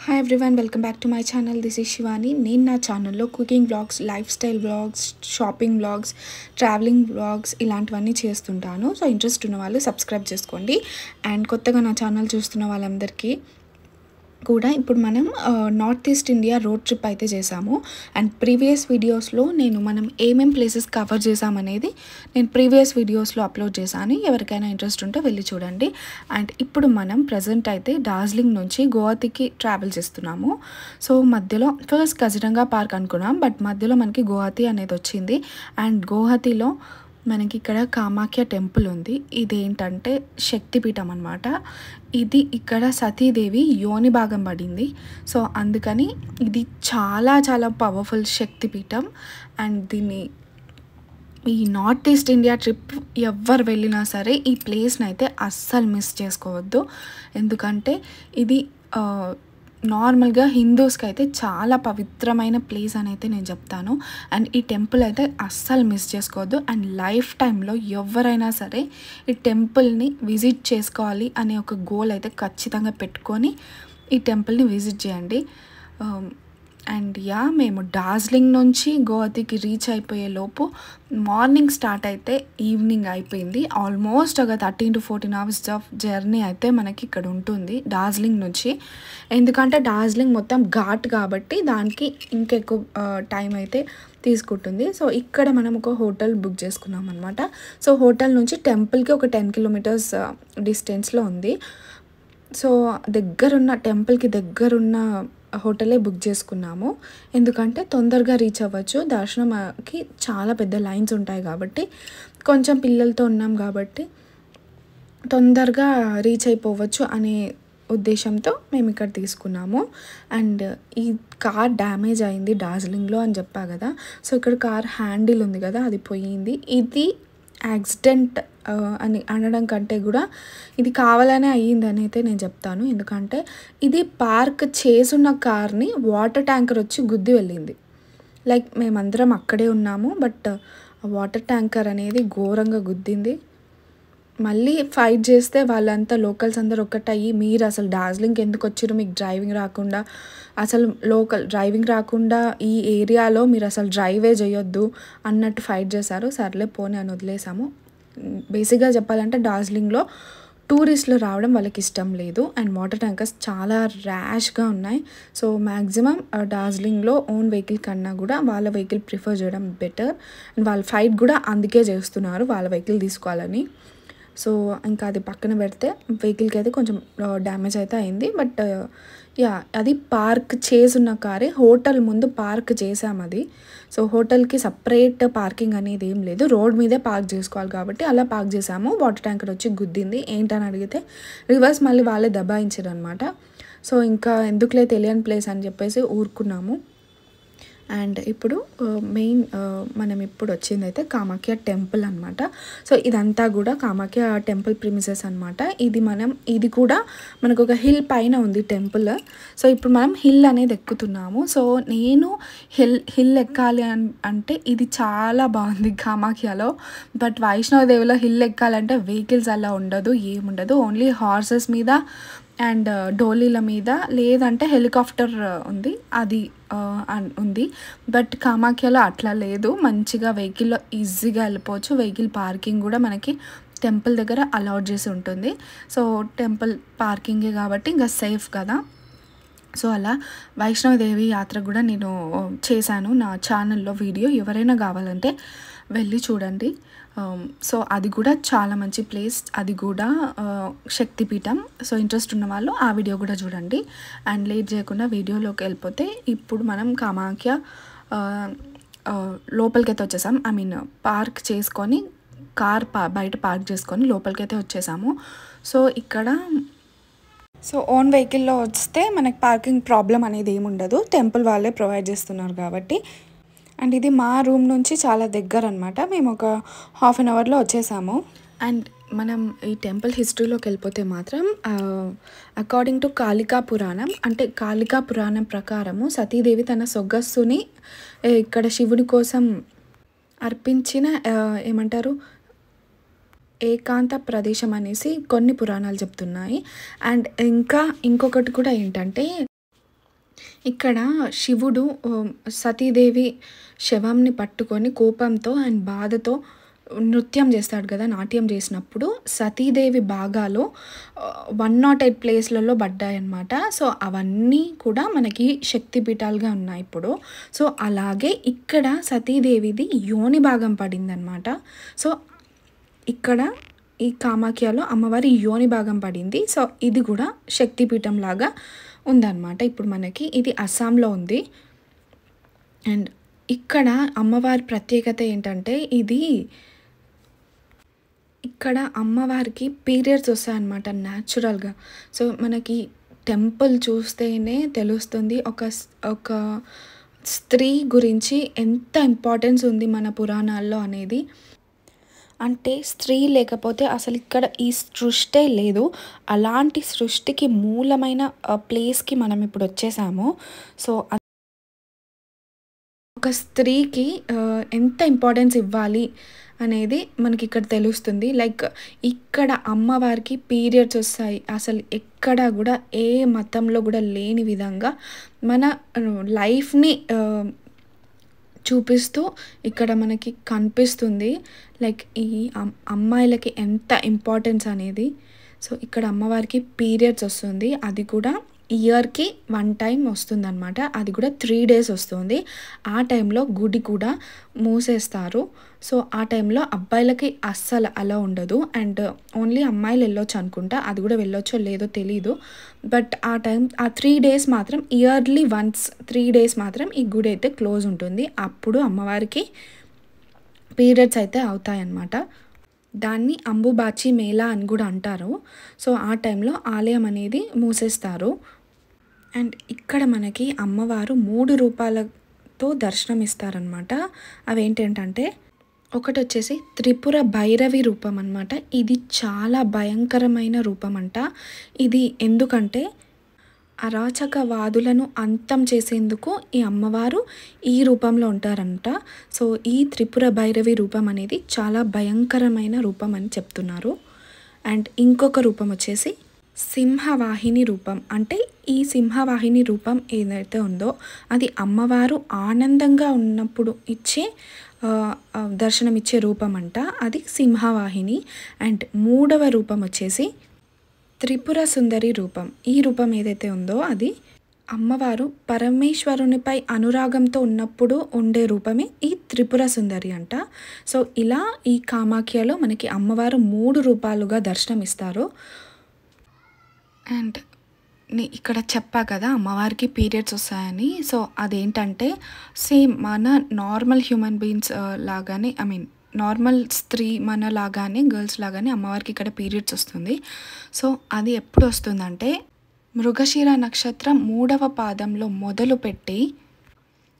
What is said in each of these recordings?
Hi everyone, welcome back to my channel. This is Shivani. నేను నా ఛానల్లో cooking vlogs, life style vlogs, shopping vlogs, travelling vlogs ఇలాంటివన్నీ చేస్తుంటాను. So interest ఉన్న వాళ్ళు సబ్స్క్రైబ్ చేసుకోండి. అండ్ కొత్తగా నా ఛానల్ చూస్తున్న వాళ్ళందరికీ కూడా ఇప్పుడు మనం north east India road trip అయితే చేసాము. అండ్ ప్రీవియస్ వీడియోస్లో మనం ఏమేం ప్లేసెస్ కవర్ చేసామనేది నేను ప్రీవియస్ వీడియోస్లో అప్లోడ్ చేశాను. ఎవరికైనా ఇంట్రెస్ట్ ఉంటే వెళ్ళి చూడండి. అండ్ ఇప్పుడు మనం ప్రజెంట్ అయితే డార్జిలింగ్ నుంచి గువాహతికి ట్రావెల్ చేస్తున్నాము. సో మధ్యలో ఫస్ట్ కజిరంగా పార్క్ అనుకున్నాం, బట్ మధ్యలో మనకి గువాహతి అనేది వచ్చింది. అండ్ గువాహతిలో మనకి ఇక్కడ కామాఖ్య టెంపుల్ ఉంది. ఇదేంటంటే శక్తిపీఠం అన్నమాట. ఇది ఇక్కడ సతీదేవి యోని భాగం పడింది. సో అందుకని ఇది చాలా చాలా పవర్ఫుల్ శక్తిపీఠం. అండ్ దీన్ని ఈ నార్త్ ఈస్ట్ ఇండియా ట్రిప్ ఎవరు వెళ్ళినా సరే ఈ ప్లేస్ని అయితే అస్సలు మిస్ చేసుకోవద్దు. ఎందుకంటే ఇది నార్మల్గా హిందూస్కి అయితే చాలా పవిత్రమైన ప్లేస్ అని అయితే నేను చెప్తాను. అండ్ ఈ టెంపుల్ అయితే అస్సలు మిస్ చేసుకోవద్దు. అండ్ లైఫ్ టైంలో ఎవరైనా సరే ఈ టెంపుల్ని విజిట్ చేసుకోవాలి అనే ఒక గోల్ అయితే ఖచ్చితంగా పెట్టుకొని ఈ టెంపుల్ని విజిట్ చేయండి. అండ్ మేము డార్జిలింగ్ నుంచి గువాహతికి రీచ్ అయిపోయే లోపు మార్నింగ్ స్టార్ట్ అయితే ఈవినింగ్ అయిపోయింది. ఆల్మోస్ట్ ఒక 13 to 14 hours ఆఫ్ జర్నీ అయితే మనకి ఇక్కడ ఉంటుంది డార్జిలింగ్ నుంచి. ఎందుకంటే డార్జిలింగ్ మొత్తం ఘాట్ కాబట్టి దానికి ఇంకెక్కువ టైం అయితే తీసుకుంటుంది. సో ఇక్కడ మనం ఒక హోటల్ బుక్ చేసుకున్నాం అనమాట. సో హోటల్ నుంచి టెంపుల్కి ఒక 10 kilometers డిస్టెన్స్లో ఉంది. సో టెంపుల్కి దగ్గరున్న హోటలే బుక్ చేసుకున్నాము. ఎందుకంటే తొందరగా రీచ్ అవ్వచ్చు. దర్శనంకి చాలా పెద్ద లైన్స్ ఉంటాయి కాబట్టి, కొంచెం పిల్లలతో ఉన్నాం కాబట్టి తొందరగా రీచ్ అయిపోవచ్చు అనే ఉద్దేశంతో మేము ఇక్కడ తీసుకున్నాము. అండ్ ఈ కార్ డ్యామేజ్ అయింది డార్జిలింగ్లో అని చెప్పా కదా. సో ఇక్కడ కార్ హ్యాండిల్ ఉంది కదా, అది పోయింది. ఇది యాక్సిడెంట్ అని అనడం కంటే కూడా ఇది కావాలనే అయ్యిందని అయితే నేను చెప్తాను. ఎందుకంటే ఇది పార్క్ చేసున్న కార్ని వాటర్ ట్యాంకర్ వచ్చి గుద్ది వెళ్ళింది. లైక్ మేమందరం అక్కడే ఉన్నాము, బట్ వాటర్ ట్యాంకర్ అనేది ఘోరంగా గుద్దింది. మళ్ళీ ఫైట్ చేస్తే వాళ్ళంతా లోకల్స్ అందరు ఒక్కటయ్యి, మీరు అసలు డార్జిలింగ్కి ఎందుకు వచ్చారు, మీకు డ్రైవింగ్ రాకుండా, అసలు డ్రైవింగ్ రాకుండా ఈ ఏరియాలో మీరు అసలు డ్రైవే చేయొద్దు అన్నట్టు ఫైట్ చేశారు. సర్లే పోనీ అని వదిలేసాము. బేసిక్గా చెప్పాలంటే డార్జిలింగ్లో టూరిస్టులు రావడం వాళ్ళకి ఇష్టం లేదు. అండ్ వాటర్ ట్యాంకర్స్ చాలా ర్యాష్గా ఉన్నాయి. సో మ్యాక్సిమం డార్జిలింగ్లో ఓన్ వెహికల్ కన్నా కూడా వాళ్ళ వెహికల్ ప్రిఫర్ చేయడం బెటర్. అండ్ వాళ్ళ ఫైట్ కూడా అందుకే చేస్తున్నారు, వాళ్ళ వెహికల్ తీసుకోవాలని. సో ఇంకా అది పక్కన పెడితే వెహికల్కి అయితే కొంచెం డ్యామేజ్ అయితే అయింది. బట్ అది పార్క్ చేసున్న కారే. హోటల్ ముందు పార్క్ చేసాము అది. సో హోటల్కి సపరేట్ పార్కింగ్ అనేది ఏం లేదు, రోడ్ మీదే పార్క్ చేసుకోవాలి కాబట్టి అలా పార్క్ చేసాము. వాటర్ ట్యాంకర్ వచ్చి గుద్దింది. ఏంటని అడిగితే రివర్స్ మళ్ళీ వాళ్ళే దబాయించారు అనమాట. సో ఇంకా ఎందుకులే తెలియని ప్లేస్ అని చెప్పేసి ఊరుకున్నాము. అండ్ ఇప్పుడు మనం ఇప్పుడు వచ్చింది అయితే కామాఖ్య టెంపుల్ అనమాట. సో ఇదంతా కూడా కామాఖ్య టెంపుల్ ప్రిమిసెస్ అనమాట. ఇది కూడా మనకు ఒక హిల్ పైన ఉంది టెంపుల్. సో ఇప్పుడు మనం హిల్ అనేది ఎక్కుతున్నాము. సో నేను హిల్ ఎక్కాలి అంటే ఇది చాలా బాగుంది కామాఖ్యలో. బట్ వైష్ణవదేవిలో హిల్ ఎక్కాలంటే వెహికల్స్ అలా ఉండదు, ఏముండదు. ఓన్లీ హార్సెస్ మీద అండ్ డోలీల మీద, లేదంటే హెలికాప్టర్ ఉంది, అది ఉంది. బట్ కామాఖ్యలో అట్లా లేదు. మంచిగా వెహికల్లో ఈజీగా వెళ్ళిపోవచ్చు. వెహికల్ పార్కింగ్ కూడా మనకి టెంపుల్ దగ్గర అలౌడ్ చేసి ఉంటుంది. సో టెంపుల్ పార్కింగే కాబట్టి ఇంకా సేఫ్ కదా. సో అలా వైష్ణవదేవి యాత్ర కూడా నేను చేశాను నా ఛానల్లో వీడియో. ఎవరైనా కావాలంటే వెళ్ళి చూడండి. సో అది కూడా చాలా మంచి ప్లేస్, అది కూడా శక్తిపీఠం. సో ఇంట్రెస్ట్ ఉన్న వాళ్ళు ఆ వీడియో కూడా చూడండి. అండ్ లేట్ చేయకుండా వీడియోలోకి వెళ్ళిపోతే ఇప్పుడు మనం కామాఖ్య లోపలికైతే వచ్చేసాం. పార్క్ చేసుకొని కార్ బయట పార్క్ చేసుకొని లోపలికైతే వచ్చేసాము. సో ఇక్కడ ఓన్ వెహికల్లో వస్తే మనకి పార్కింగ్ ప్రాబ్లం అనేది ఏముండదు, టెంపుల్ వాళ్ళే ప్రొవైడ్ చేస్తున్నారు కాబట్టి. అండ్ ఇది మా రూమ్ నుంచి చాలా దగ్గర అనమాట. మేము ఒక 1/2 hourలో వచ్చేసాము. అండ్ మనం ఈ టెంపుల్ హిస్టరీలోకి వెళ్ళిపోతే మాత్రం అకార్డింగ్ టు కాళికా పురాణం, అంటే కాళికా పురాణం ప్రకారము సతీదేవి తన సొగస్సుని ఇక్కడ శివుడి కోసం అర్పించిన ఏమంటారు ఏకాంత ప్రదేశం అనేసి కొన్ని పురాణాలు చెప్తున్నాయి. అండ్ ఇంకొకటి కూడా ఏంటంటే ఇక్కడ శివుడు సతీదేవి శవంని పట్టుకొని కోపంతో అండ్ బాధతో నృత్యం చేస్తాడు కదా, నాట్యం చేసినప్పుడు సతీదేవి భాగాలు 108 ప్లేస్లలో పడ్డాయన్నమాట. సో అవన్నీ కూడా మనకి శక్తిపీఠాలుగా ఉన్నాయి ఇప్పుడు. సో అలాగే ఇక్కడ సతీదేవిది యోని భాగం పడిందనమాట. సో ఇక్కడ ఈ కామాఖ్యలో అమ్మవారి యోని భాగం పడింది. సో ఇది కూడా శక్తిపీఠం లాగా ఉందన్నమాట. ఇప్పుడు మనకి ఇది అస్సాంలో ఉంది. అండ్ ఇక్కడ అమ్మవారి ప్రత్యేకత ఏంటంటే, ఇక్కడ అమ్మవారికి పీరియడ్స్ వస్తాయన్నమాట న్యాచురల్గా. సో మనకి టెంపుల్ చూస్తేనే తెలుస్తుంది ఒక స్త్రీ గురించి ఎంత ఇంపార్టెన్స్ ఉంది మన పురాణాల్లో అనేది. అంటే స్త్రీ లేకపోతే అసలు ఇక్కడ ఈ సృష్టే లేదు. అలాంటి సృష్టికి మూలమైన ప్లేస్కి మనం ఇప్పుడు వచ్చేసాము. సో ఒక స్త్రీకి ఎంత ఇంపార్టెన్స్ ఇవ్వాలి అనేది మనకి ఇక్కడ తెలుస్తుంది. లైక్ ఇక్కడ అమ్మవారికి పీరియడ్స్ వస్తాయి. అసలు ఎక్కడ కూడా ఏ మతంలో కూడా లేని విధంగా మన లైఫ్ని చూపిస్తూ ఇక్కడ మనకి కనిపిస్తుంది. లైక్ ఈ అమ్మాయిలకి ఎంత ఇంపార్టెన్స్ అనేది. సో ఇక్కడ అమ్మవారికి పీరియడ్స్ వస్తుంది, అది కూడా ఇయర్కి 1 టైం వస్తుంది అనమాట. అది కూడా 3 days వస్తుంది. ఆ టైంలో గుడి కూడా మూసేస్తారు. సో ఆ టైంలో అబ్బాయిలకి అస్సలు అలా ఉండదు. అండ్ ఓన్లీ అమ్మాయిలు వెళ్ళొచ్చు అనుకుంటా, అది కూడా వెళ్ళొచ్చో లేదో తెలీదు. బట్ ఆ 3 days మాత్రం ఇయర్లీ వన్స్ 3 days మాత్రం ఈ గుడి అయితే క్లోజ్ ఉంటుంది. అప్పుడు అమ్మవారికి పీరియడ్స్ అయితే అవుతాయన్నమాట. దాన్ని అంబుబాచి మేళా అని కూడా అంటారు. సో ఆ టైంలో ఆలయం అనేది మూసేస్తారు. అండ్ ఇక్కడ మనకి అమ్మవారు 3 రూపాలతో దర్శనం ఇస్తారనమాట. అవేంటంటే, ఒకటి వచ్చేసి త్రిపుర భైరవి రూపం అనమాట. ఇది చాలా భయంకరమైన రూపం అంట. ఇది ఎందుకంటే అరాచకవాదులను అంతం చేసేందుకు ఈ అమ్మవారు ఈ రూపంలో ఉంటారంట. సో ఈ త్రిపుర భైరవి రూపం అనేది చాలా భయంకరమైన రూపం అని చెప్తున్నారు. అండ్ ఇంకొక రూపం వచ్చేసి సింహవాహిని రూపం. అంటే ఈ సింహవాహిని రూపం ఏదైతే ఉందో అది అమ్మవారు ఆనందంగా ఉన్నప్పుడు ఇచ్చే దర్శనం ఇచ్చే రూపం అంట. అది సింహవాహిని. అండ్ 3వ రూపం వచ్చేసి త్రిపుర సుందరి రూపం. ఈ రూపం ఏదైతే ఉందో అది అమ్మవారు పరమేశ్వరునిపై అనురాగంతో ఉన్నప్పుడు ఉండే రూపమే ఈ త్రిపుర సుందరి అంట. సో ఇలా ఈ కామాఖ్యలో మనకి అమ్మవారు 3 రూపాలుగా దర్శనం ఇస్తారు. అండ్ ఇక్కడ చెప్పా కదా అమ్మవారికి పీరియడ్స్ వస్తాయని. సో అదేంటంటే సేమ్ మన నార్మల్ హ్యూమన్ బీయింగ్స్ లాగానే, ఐ మీన్ నార్మల్ స్త్రీ మన లాగానే, గర్ల్స్ లాగానే అమ్మవారికి ఇక్కడ పీరియడ్స్ వస్తుంది. సో అది ఎప్పుడు వస్తుందంటే మృగశిర నక్షత్రం 3వ పాదంలో మొదలుపెట్టి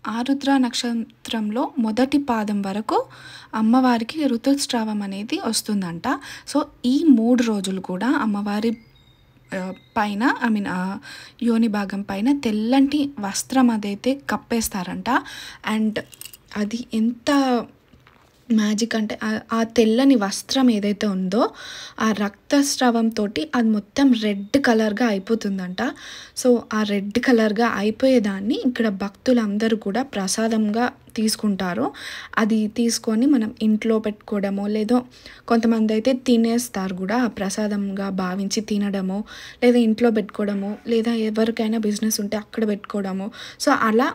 ఆరుద్ర నక్షత్రంలో మొదటి పాదం వరకు అమ్మవారికి ఋతుస్రావం అనేది వస్తుందంట. సో ఈ 3 రోజులు కూడా అమ్మవారి పైన, ఐ మీన్ యోని భాగం పైన తెల్లంటి వస్త్రం అదైతే కప్పేస్తారంట. అండ్ అది ఎంత మ్యాజిక్ అంటే ఆ తెల్లని వస్త్రం ఏదైతే ఉందో ఆ రక్తస్రావంతో అది మొత్తం రెడ్ కలర్గా అయిపోతుందంట. సో ఆ రెడ్ కలర్గా అయిపోయేదాన్ని ఇక్కడ భక్తులందరూ కూడా ప్రసాదంగా తీసుకుంటారు. అది తీసుకొని మనం ఇంట్లో పెట్టుకోవడమో, లేదో కొంతమంది అయితే తినేస్తారు కూడా, ఆ ప్రసాదంగా భావించి తినడము, లేదా ఇంట్లో పెట్టుకోవడము, లేదా ఎవరికైనా బిజినెస్ ఉంటే అక్కడ పెట్టుకోవడము. సో అలా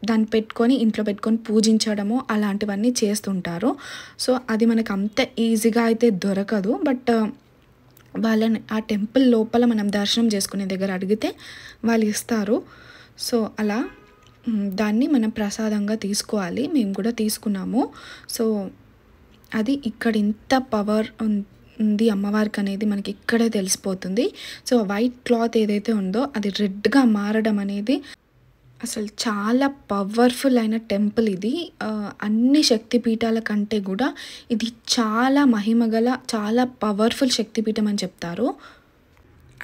దాన్ని పెట్టుకొని ఇంట్లో పెట్టుకొని పూజించడము అలాంటివన్నీ చేస్తుంటారు. సో అది మనకు అంత ఈజీగా అయితే దొరకదు. బట్ వాళ్ళని ఆ టెంపుల్ లోపల మనం దర్శనం చేసుకునే దగ్గర అడిగితే వాళ్ళు ఇస్తారు. సో అలా దాన్ని మనం ప్రసాదంగా తీసుకోవాలి. మేము కూడా తీసుకున్నాము. సో అది ఇక్కడ ఇంత పవర్ ఉంది అమ్మవారికి అనేది మనకి ఇక్కడే తెలిసిపోతుంది. సో వైట్ క్లాత్ ఏదైతే ఉందో అది రెడ్గా మారడం అనేది అసలు చాలా పవర్ఫుల్ అయిన టెంపుల్ ఇది. అన్ని శక్తిపీఠాల కంటే కూడా ఇది చాలా మహిమగల, చాలా పవర్ఫుల్ శక్తిపీఠం అని చెప్తారు.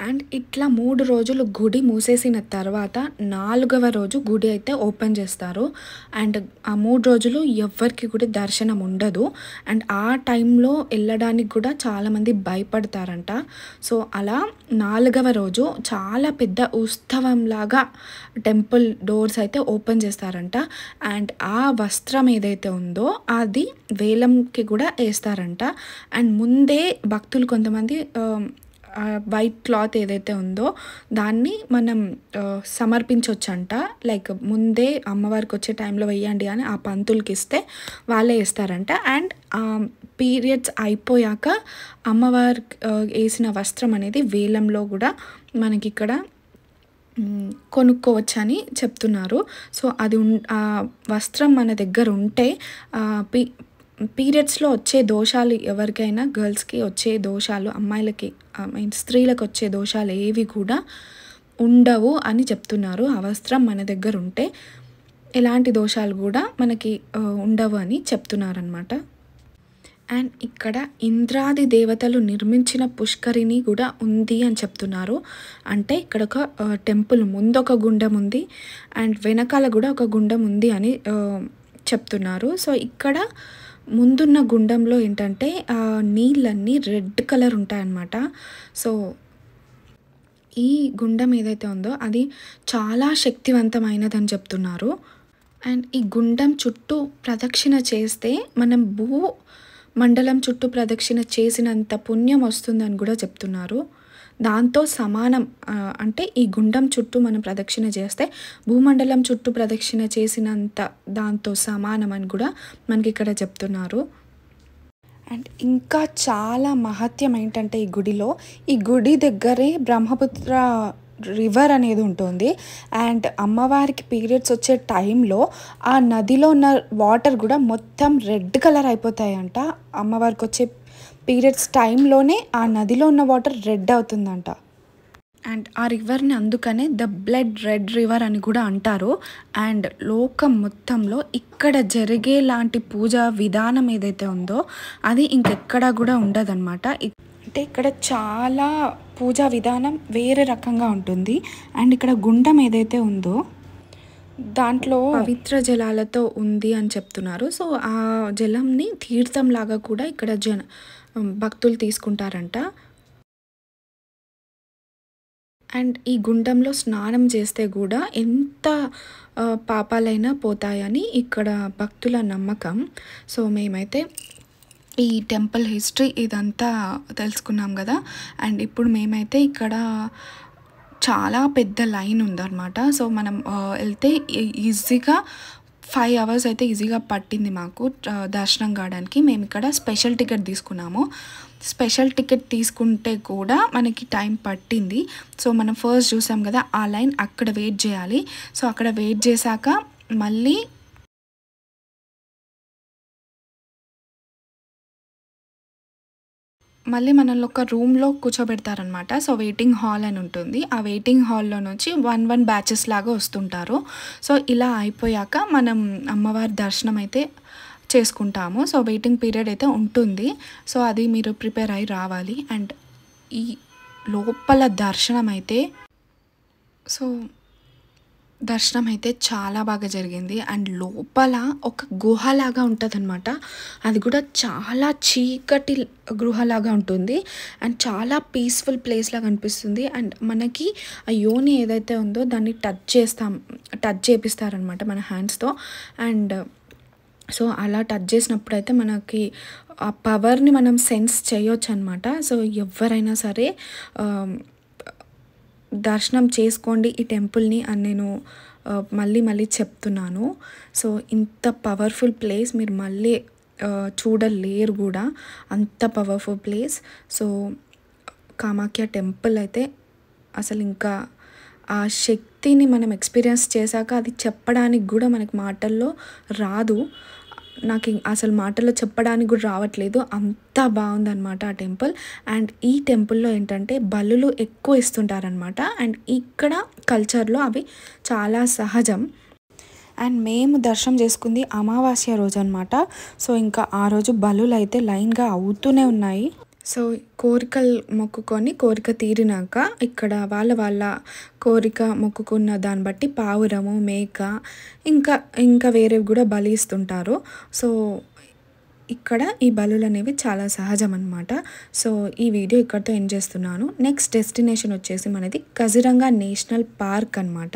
అండ్ ఇట్లా 3 రోజులు గుడి మూసేసిన తర్వాత 4వ రోజు గుడి అయితే ఓపెన్ చేస్తారు. అండ్ ఆ 3 రోజులు ఎవ్వరికి కూడా దర్శనం ఉండదు. అండ్ ఆ టైంలో వెళ్ళడానికి కూడా చాలామంది భయపడతారంట. సో అలా 4వ రోజు చాలా పెద్ద ఉత్సవంలాగా టెంపుల్ డోర్స్ అయితే ఓపెన్ చేస్తారంట. అండ్ ఆ వస్త్రం ఏదైతే ఉందో అది వేలంకి కూడా వేస్తారంట. అండ్ ముందే భక్తులు కొంతమంది వైట్ క్లాత్ ఏదైతే ఉందో దాన్ని మనం సమర్పించవచ్చంట. లైక్ ముందే అమ్మవారికి వచ్చే టైంలో వెయ్యండి అని ఆ పంతులకి ఇస్తే వాళ్ళే వేస్తారంట. అండ్ పీరియడ్స్ అయిపోయాక అమ్మవారికి వేసిన వస్త్రం అనేది వేలంలో కూడా మనకి ఇక్కడ కొనుక్కోవచ్చని చెప్తున్నారు. సో అది ఆ వస్త్రం మన దగ్గర ఉంటే పీరియడ్స్లో వచ్చే దోషాలు ఎవరికైనా గర్ల్స్కి వచ్చే దోషాలు, అమ్మాయిలకి స్త్రీలకు వచ్చే దోషాలు ఏవి కూడా ఉండవు అని చెప్తున్నారు. ఆ వస్త్రం మన దగ్గర ఉంటే ఎలాంటి దోషాలు కూడా మనకి ఉండవు అని చెప్తున్నారనమాట. అండ్ ఇక్కడ ఇంద్రాది దేవతలు నిర్మించిన పుష్కరిణి కూడా ఉంది అని చెప్తున్నారు. అంటే ఇక్కడ ఒక టెంపుల్ ముందు ఒక గుండం ఉంది అండ్ వెనకాల కూడా ఒక గుండం ఉంది అని చెప్తున్నారు. సో ఇక్కడ ముందున్న గుండంలో ఏంటంటే నీళ్ళన్నీ రెడ్ కలర్ ఉంటాయన్నమాట. సో ఈ గుండం ఏదైతే ఉందో అది చాలా శక్తివంతమైనదని చెప్తున్నారు. అండ్ ఈ గుండం చుట్టూ ప్రదక్షిణ చేస్తే మనం మండలం చుట్టూ ప్రదక్షిణ చేసినంత పుణ్యం వస్తుందని కూడా చెప్తున్నారు. దాంతో సమానం. అంటే ఈ గుండం చుట్టూ మనం ప్రదక్షిణ చేస్తే భూమండలం చుట్టూ ప్రదక్షిణ చేసినంత దాంతో సమానం అని కూడా మనకి ఇక్కడ చెప్తున్నారు. అండ్ ఇంకా చాలా మహత్యం ఏంటంటే ఈ గుడి దగ్గరే బ్రహ్మపుత్ర రివర్ అనేది ఉంటుంది. అండ్ అమ్మవారికి పీరియడ్స్ వచ్చే టైంలో ఆ నదిలో ఉన్న వాటర్ కూడా మొత్తం రెడ్ కలర్ అయిపోతాయంట. అమ్మవారికి వచ్చే పీరియడ్స్ టైంలోనే ఆ నదిలో ఉన్న వాటర్ రెడ్ అవుతుందంట. అండ్ ఆ రివర్ని అందుకనే ద బ్లడ్ రెడ్ రివర్ అని కూడా అంటారు. అండ్ లోకం మొత్తంలో ఇక్కడ జరిగే లాంటి పూజా విధానం ఏదైతే ఉందో అది ఇంకెక్కడా కూడా ఉండదన్నమాట. అంటే ఇక్కడ చాలా పూజా విధానం వేరే రకంగా ఉంటుంది. అండ్ ఇక్కడ గుండం ఏదైతే ఉందో దాంట్లో పవిత్ర జలాలతో ఉంది అని చెప్తున్నారు. సో ఆ జలంని తీర్థంలాగా కూడా ఇక్కడ భక్తులు తీసుకుంటారంట. అండ్ ఈ గుండంలో స్నానం చేస్తే కూడా ఎంత పాపాలైనా పోతాయని ఇక్కడ భక్తుల నమ్మకం. సో మేమైతే ఈ టెంపుల్ హిస్టరీ ఇదంతా తెలుసుకున్నాం కదా. అండ్ ఇప్పుడు మేమైతే ఇక్కడ చాలా పెద్ద లైన్ ఉందన్నమాట. సో మనం వెళ్తే ఈజీగా 5 hours అయితే ఈజీగా పట్టింది మాకు దర్శనం కావడానికి. మేము ఇక్కడ స్పెషల్ టికెట్ తీసుకున్నాము. స్పెషల్ టికెట్ తీసుకుంటే కూడా మనకి టైం పట్టింది. సో మనం ఫస్ట్ చూసాం కదా ఆ లైన్, అక్కడ వెయిట్ చేయాలి. సో అక్కడ వెయిట్ చేశాక మళ్ళీ మనల్ని ఒక రూమ్లో కూర్చోబెడతారనమాట. సో వెయిటింగ్ హాల్ అని ఉంటుంది. ఆ వెయిటింగ్ హాల్లో నుంచి 1 బ్యాచెస్ లాగా వస్తుంటారు. సో ఇలా అయిపోయాక మనం అమ్మవారి దర్శనం అయితే చేసుకుంటాము. సో వెయిటింగ్ పీరియడ్ అయితే ఉంటుంది. సో అది మీరు ప్రిపేర్ అయ్యి రావాలి. అండ్ ఈ లోపల దర్శనం అయితే చాలా బాగా జరిగింది. అండ్ లోపల ఒక గుహలాగా ఉంటుంది అనమాట. అది కూడా చాలా చీకటి గృహలాగా ఉంటుంది. అండ్ చాలా పీస్ఫుల్ ప్లేస్ లాగా అనిపిస్తుంది. అండ్ మనకి ఆ యోని ఏదైతే ఉందో దాన్ని టచ్ చేపిస్తారనమాట మన హ్యాండ్స్తో. అండ్ సో అలా టచ్ చేసినప్పుడు అయితే మనకి ఆ పవర్ని మనం సెన్స్ చేయొచ్చు అనమాట. సో ఎవరైనా సరే దర్శనం చేసుకోండి ఈ టెంపుల్ని అని నేను మళ్ళీ చెప్తున్నాను. సో ఇంత పవర్ఫుల్ ప్లేస్ మీరు మళ్ళీ చూడలేరు కూడా, అంత powerful place. So Kamakhya temple అయితే అసలు ఇంకా ఆ శక్తిని మనం ఎక్స్పీరియన్స్ చేశాక అది చెప్పడానికి కూడా మనకి మాటల్లో రాదు. నాకు అసలు మాటల్లో చెప్పడానికి కూడా రావట్లేదు, అంత బాగుందన్నమాట ఆ టెంపుల్. అండ్ ఈ టెంపుల్లో ఏంటంటే బలులు ఎక్కువ ఇస్తుంటారనమాట. అండ్ ఇక్కడ కల్చర్లో అవి చాలా సహజం. అండ్ మేము దర్శనం చేసుకుంది అమావాస్య రోజు అనమాట. సో ఇంకా ఆ రోజు బలులు అయితే లైన్గా అవుతూనే ఉన్నాయి. సో కోరికలు మొక్కుకొని కోరిక తీరినాక ఇక్కడ వాళ్ళ కోరిక మొక్కుకున్న దాన్ని బట్టి పావురము, మేక ఇంకా వేరేవి కూడా బలి ఇస్తుంటారు. సో ఇక్కడ ఈ బలులనేవి చాలా సహజం అనమాట. సో ఈ వీడియో ఇక్కడితో ఎండ్ చేస్తున్నాను. నెక్స్ట్ డెస్టినేషన్ వచ్చేసి మనది కజిరంగా నేషనల్ పార్క్ అనమాట.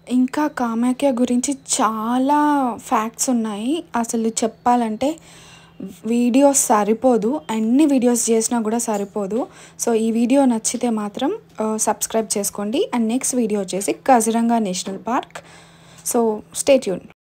ఇంకా కామాఖ్య గురించి చాలా ఫ్యాక్ట్స్ ఉన్నాయి. అసలు చెప్పాలంటే వీడియోస్ సరిపోదు, అన్ని వీడియోస్ చేసినా కూడా సరిపోదు. సో ఈ వీడియో నచ్చితే మాత్రం సబ్స్క్రైబ్ చేసుకోండి. అండ్ నెక్స్ట్ వీడియో వచ్చేసి Kaziranga national park. So stay tune.